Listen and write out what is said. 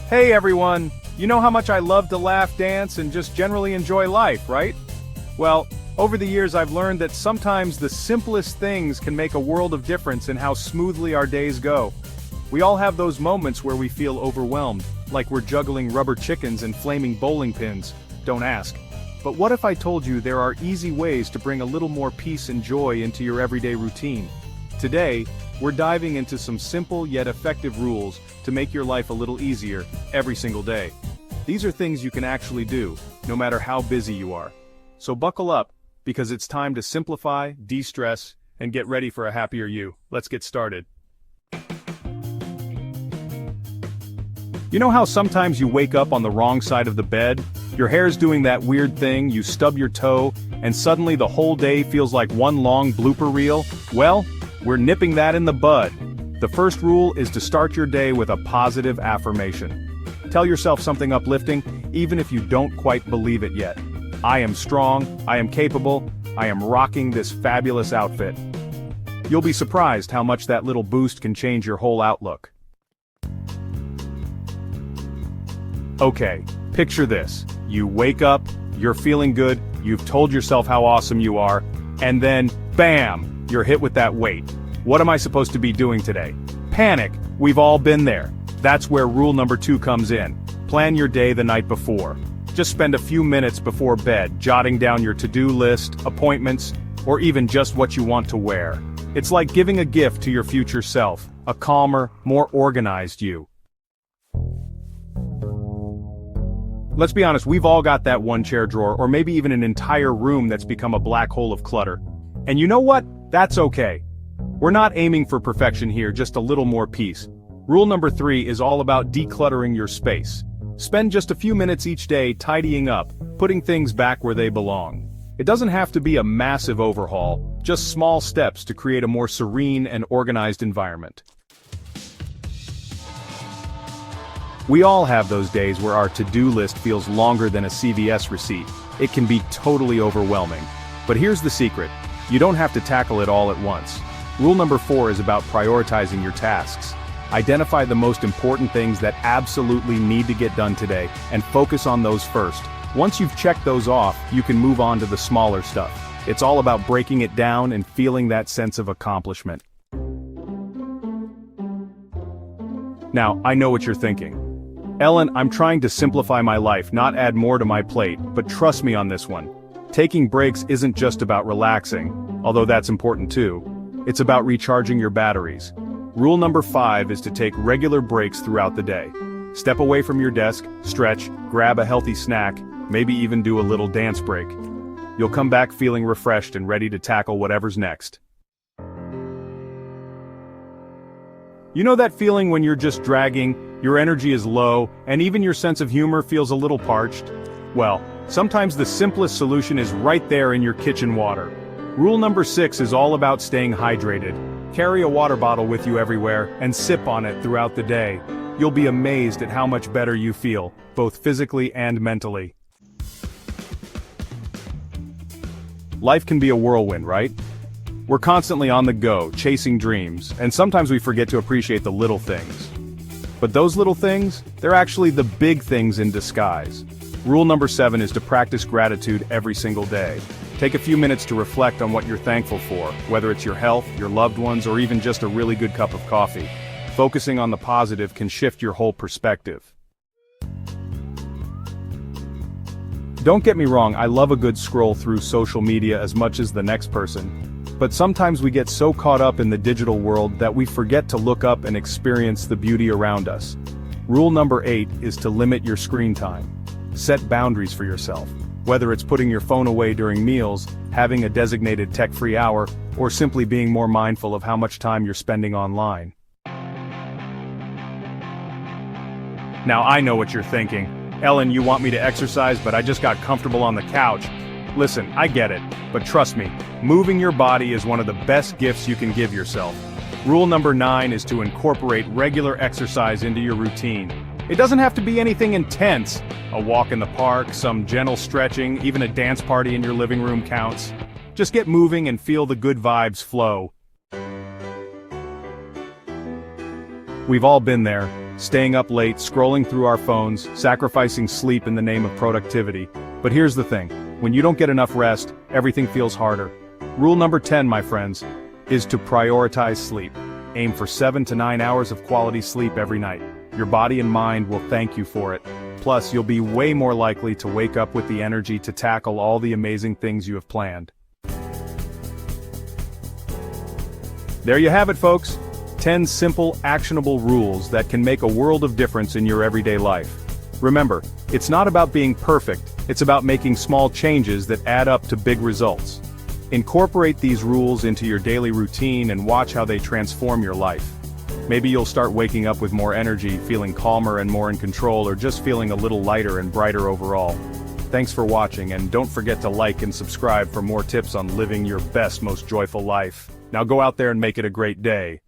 Hey everyone! You know how much I love to laugh, dance, and just generally enjoy life, right? Well, over the years I've learned that sometimes the simplest things can make a world of difference in how smoothly our days go. We all have those moments where we feel overwhelmed, like we're juggling rubber chickens and flaming bowling pins. Don't ask. But what if I told you there are easy ways to bring a little more peace and joy into your everyday routine? Today, we're diving into some simple yet effective rules to make your life a little easier every single day. These are things you can actually do, no matter how busy you are. So buckle up, because it's time to simplify, de-stress, and get ready for a happier you. Let's get started. You know how sometimes you wake up on the wrong side of the bed? Your hair's doing that weird thing, you stub your toe, and suddenly the whole day feels like one long blooper reel? Well, we're nipping that in the bud. The first rule is to start your day with a positive affirmation. Tell yourself something uplifting, even if you don't quite believe it yet. I am strong, I am capable, I am rocking this fabulous outfit. You'll be surprised how much that little boost can change your whole outlook. Okay, picture this. You wake up, you're feeling good, you've told yourself how awesome you are, and then, bam! You're hit with that weight. What am I supposed to be doing today? Panic! We've all been there. That's where rule number 2 comes in. Plan your day the night before. Just spend a few minutes before bed jotting down your to-do list, appointments, or even just what you want to wear. It's like giving a gift to your future self, a calmer, more organized you. Let's be honest, we've all got that one chair drawer, or maybe even an entire room that's become a black hole of clutter. And you know what? That's okay. We're not aiming for perfection here, just a little more peace. Rule number 3 is all about decluttering your space. Spend just a few minutes each day tidying up, putting things back where they belong. It doesn't have to be a massive overhaul, just small steps to create a more serene and organized environment. We all have those days where our to-do list feels longer than a CVS receipt. It can be totally overwhelming. But here's the secret. You don't have to tackle it all at once. Rule number 4 is about prioritizing your tasks. Identify the most important things that absolutely need to get done today, and focus on those first. Once you've checked those off, you can move on to the smaller stuff. It's all about breaking it down and feeling that sense of accomplishment. Now, I know what you're thinking. Ellen, I'm trying to simplify my life, not add more to my plate, but trust me on this one. Taking breaks isn't just about relaxing, although that's important too. It's about recharging your batteries. Rule number 5 is to take regular breaks throughout the day. Step away from your desk, stretch, grab a healthy snack, maybe even do a little dance break. You'll come back feeling refreshed and ready to tackle whatever's next. You know that feeling when you're just dragging, your energy is low, and even your sense of humor feels a little parched? Well, sometimes the simplest solution is right there in your kitchen water. Rule number 6 is all about staying hydrated. Carry a water bottle with you everywhere, and sip on it throughout the day. You'll be amazed at how much better you feel, both physically and mentally. Life can be a whirlwind, right? We're constantly on the go, chasing dreams, and sometimes we forget to appreciate the little things. But those little things, they're actually the big things in disguise. Rule number 7 is to practice gratitude every single day. Take a few minutes to reflect on what you're thankful for, whether it's your health, your loved ones, or even just a really good cup of coffee. Focusing on the positive can shift your whole perspective. Don't get me wrong, I love a good scroll through social media as much as the next person. But sometimes we get so caught up in the digital world that we forget to look up and experience the beauty around us. Rule number 8 is to limit your screen time. Set boundaries for yourself. Whether it's putting your phone away during meals, having a designated tech-free hour, or simply being more mindful of how much time you're spending online. Now I know what you're thinking. Ellen, you want me to exercise, but I just got comfortable on the couch. Listen, I get it, but trust me, moving your body is one of the best gifts you can give yourself. Rule number 9 is to incorporate regular exercise into your routine. It doesn't have to be anything intense. A walk in the park, some gentle stretching, even a dance party in your living room counts. Just get moving and feel the good vibes flow. We've all been there. staying up late, scrolling through our phones, sacrificing sleep in the name of productivity. But here's the thing, when you don't get enough rest, everything feels harder. Rule number 10, my friends, is to prioritize sleep. Aim for 7 to 9 hours of quality sleep every night. Your body and mind will thank you for it. Plus, you'll be way more likely to wake up with the energy to tackle all the amazing things you have planned. There you have it, folks. 10 simple, actionable rules that can make a world of difference in your everyday life. Remember, it's not about being perfect, it's about making small changes that add up to big results. Incorporate these rules into your daily routine and watch how they transform your life. Maybe you'll start waking up with more energy, feeling calmer and more in control, or just feeling a little lighter and brighter overall. Thanks for watching, and don't forget to like and subscribe for more tips on living your best, most joyful life. Now go out there and make it a great day.